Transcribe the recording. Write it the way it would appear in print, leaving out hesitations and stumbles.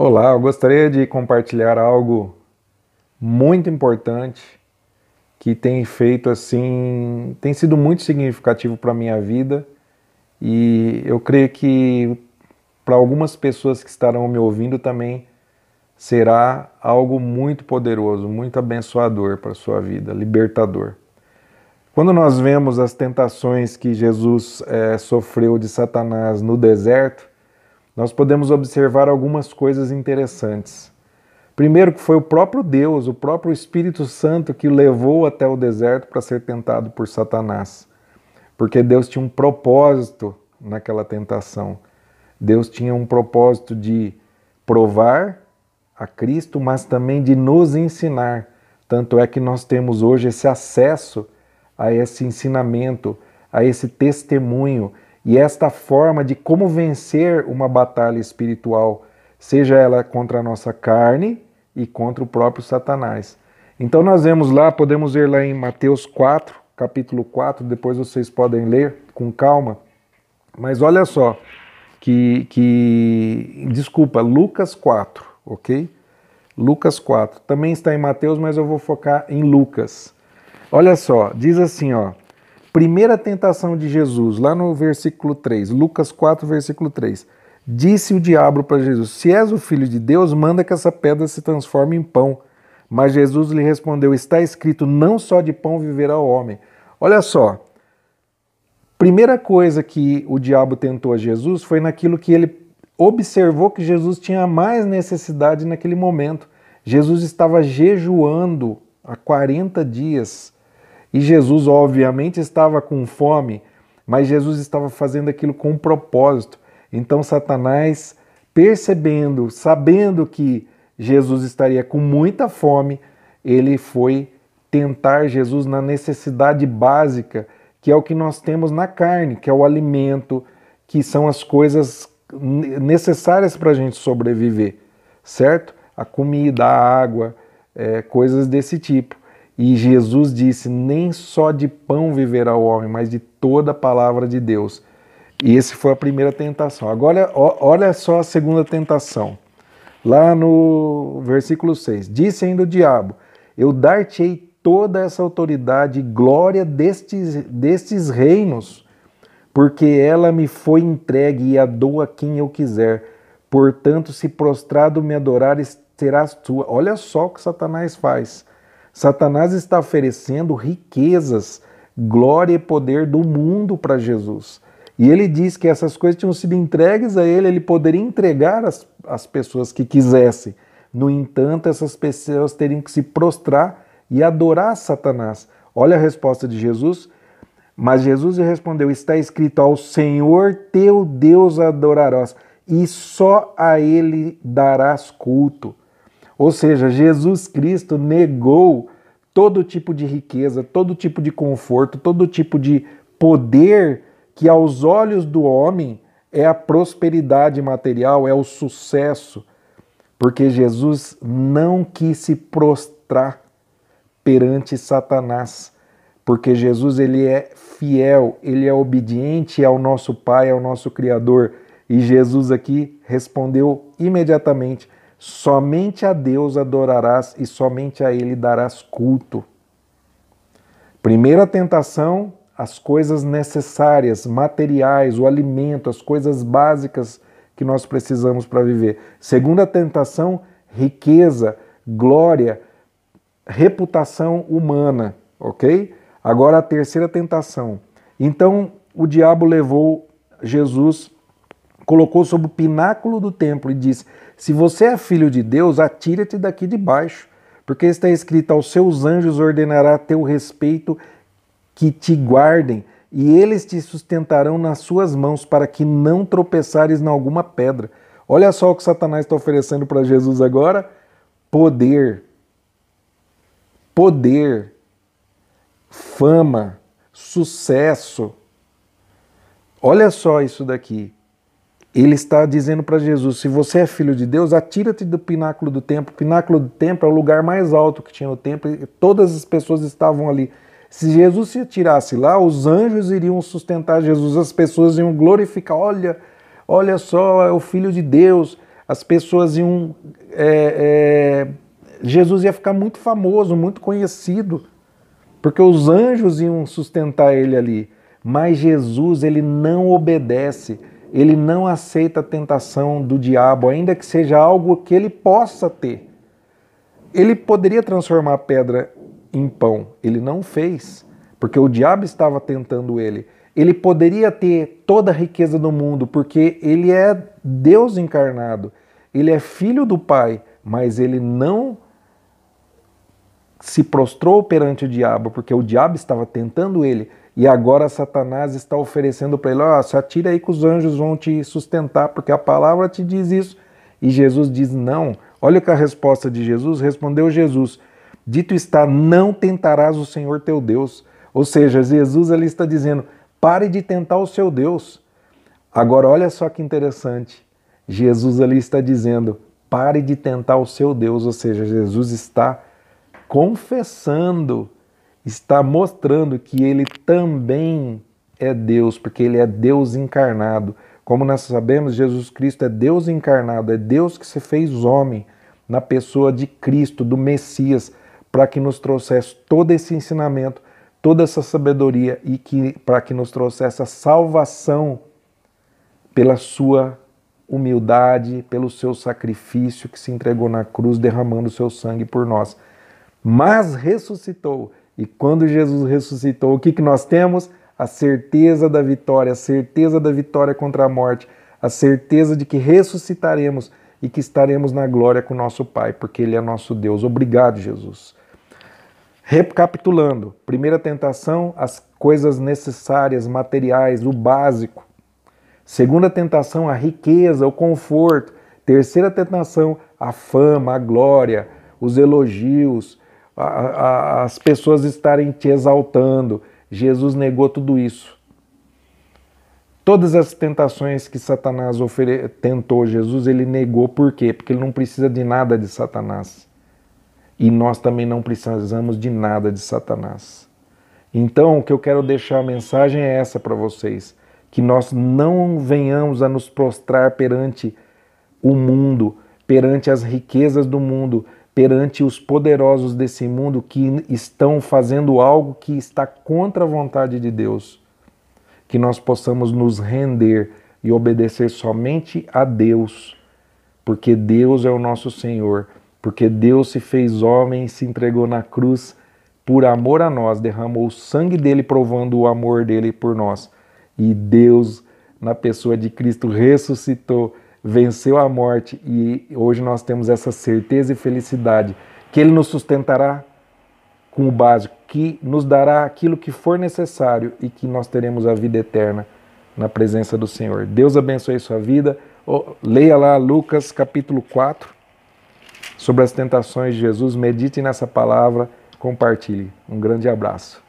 Olá, eu gostaria de compartilhar algo muito importante que tem feito assim, tem sido muito significativo para a minha vida e eu creio que para algumas pessoas que estarão me ouvindo também será algo muito poderoso, muito abençoador para a sua vida, libertador. Quando nós vemos as tentações que Jesus sofreu de Satanás no deserto, nós podemos observar algumas coisas interessantes. Primeiro, que foi o próprio Deus, o próprio Espírito Santo que o levou até o deserto para ser tentado por Satanás. Porque Deus tinha um propósito naquela tentação. Deus tinha um propósito de provar a Cristo, mas também de nos ensinar. Tanto é que nós temos hoje esse acesso a esse ensinamento, a esse testemunho e esta forma de como vencer uma batalha espiritual, seja ela contra a nossa carne e contra o próprio Satanás. Então nós vemos lá, podemos ver lá em Mateus 4, capítulo 4, depois vocês podem ler com calma, mas olha só, desculpa, Lucas 4, ok? Lucas 4, também está em Mateus, mas eu vou focar em Lucas. Olha só, diz assim, ó, primeira tentação de Jesus, lá no versículo 3, Lucas 4, versículo 3. Disse o diabo para Jesus: se és o filho de Deus, manda que essa pedra se transforme em pão. Mas Jesus lhe respondeu: está escrito, não só de pão viverá o homem. Olha só, primeira coisa que o diabo tentou a Jesus foi naquilo que ele observou que Jesus tinha mais necessidade naquele momento. Jesus estava jejuando há 40 dias. E Jesus, obviamente, estava com fome, mas Jesus estava fazendo aquilo com um propósito. Então, Satanás, percebendo, sabendo que Jesus estaria com muita fome, ele foi tentar Jesus na necessidade básica, que é o que nós temos na carne, que é o alimento, que são as coisas necessárias para a gente sobreviver, certo? A comida, a água, coisas desse tipo. E Jesus disse, nem só de pão viverá o homem, mas de toda a palavra de Deus. E essa foi a primeira tentação. Agora, olha só a segunda tentação. Lá no versículo 6. Disse ainda o diabo, eu dar-te-ei toda essa autoridade e glória destes reinos, porque ela me foi entregue e a dou a quem eu quiser. Portanto, se prostrado me adorares, serás tua. Olha só o que Satanás faz. Satanás está oferecendo riquezas, glória e poder do mundo para Jesus. E ele diz que essas coisas tinham sido entregues a ele poderia entregar as pessoas que quisessem. No entanto, essas pessoas teriam que se prostrar e adorar Satanás. Olha a resposta de Jesus. Mas Jesus lhe respondeu, está escrito, ao Senhor teu Deus adorarás, e só a ele darás culto. Ou seja, Jesus Cristo negou todo tipo de riqueza, todo tipo de conforto, todo tipo de poder que aos olhos do homem é a prosperidade material, é o sucesso. Porque Jesus não quis se prostrar perante Satanás. Porque Jesus ele é fiel, ele é obediente ao nosso Pai, ao nosso Criador. E Jesus aqui respondeu imediatamente, somente a Deus adorarás e somente a Ele darás culto. Primeira tentação, as coisas necessárias, materiais, o alimento, as coisas básicas que nós precisamos para viver. Segunda tentação, riqueza, glória, reputação humana, ok? Agora a terceira tentação. Então o diabo levou Jesus, colocou sobre o pináculo do templo e disse, se você é filho de Deus, atira-te daqui de baixo, porque está escrito, aos seus anjos ordenará a teu respeito que te guardem, e eles te sustentarão nas suas mãos para que não tropeçares em alguma pedra. Olha só o que Satanás está oferecendo para Jesus agora, poder, fama, sucesso. Olha só isso daqui. Ele está dizendo para Jesus, se você é filho de Deus, atira-te do pináculo do templo. O pináculo do templo é o lugar mais alto que tinha no templo e todas as pessoas estavam ali. Se Jesus se atirasse lá, os anjos iriam sustentar Jesus, as pessoas iam glorificar. Olha só, é o Filho de Deus. as pessoas iam... Jesus ia ficar muito famoso, muito conhecido, porque os anjos iam sustentar ele ali. Mas Jesus, ele não obedece, ele não aceita a tentação do diabo, ainda que seja algo que ele possa ter. Ele poderia transformar a pedra em pão, ele não fez, porque o diabo estava tentando ele. Ele poderia ter toda a riqueza do mundo, porque ele é Deus encarnado, ele é filho do Pai, mas ele não se prostrou perante o diabo, porque o diabo estava tentando ele, e agora Satanás está oferecendo para ele, se atira aí que os anjos vão te sustentar, porque a palavra te diz isso. E Jesus diz não. Olha que a resposta de Jesus, respondeu Jesus, dito está, não tentarás o Senhor teu Deus. Ou seja, Jesus ali está dizendo, pare de tentar o seu Deus. Agora olha só que interessante, Jesus ali está dizendo, pare de tentar o seu Deus, ou seja, Jesus está confessando, está mostrando que ele também é Deus, porque ele é Deus encarnado. Como nós sabemos, Jesus Cristo é Deus encarnado, é Deus que se fez homem na pessoa de Cristo, do Messias, para que nos trouxesse todo esse ensinamento, toda essa sabedoria e para que nos trouxesse a salvação pela sua humildade, pelo seu sacrifício que se entregou na cruz, derramando o seu sangue por nós. Mas ressuscitou. E quando Jesus ressuscitou, o que nós temos? A certeza da vitória contra a morte, a certeza de que ressuscitaremos e que estaremos na glória com nosso Pai, porque Ele é nosso Deus. Obrigado, Jesus. Recapitulando, primeira tentação, as coisas necessárias, materiais, o básico. Segunda tentação, a riqueza, o conforto. Terceira tentação, a fama, a glória, os elogios, as pessoas estarem te exaltando. Jesus negou tudo isso. Todas as tentações que Satanás tentou Jesus, ele negou. Por quê? Porque ele não precisa de nada de Satanás. E nós também não precisamos de nada de Satanás. Então, o que eu quero deixar a mensagem é essa para vocês. Que nós não venhamos a nos prostrar perante o mundo, perante as riquezas do mundo, perante os poderosos desse mundo que estão fazendo algo que está contra a vontade de Deus. Que nós possamos nos render e obedecer somente a Deus, porque Deus é o nosso Senhor, porque Deus se fez homem e se entregou na cruz por amor a nós, derramou o sangue dele provando o amor dele por nós. E Deus, na pessoa de Cristo, ressuscitou, venceu a morte e hoje nós temos essa certeza e felicidade que Ele nos sustentará com o básico, que nos dará aquilo que for necessário e que nós teremos a vida eterna na presença do Senhor. Deus abençoe sua vida. Leia lá Lucas capítulo 4 sobre as tentações de Jesus, medite nessa palavra, compartilhe. Um grande abraço.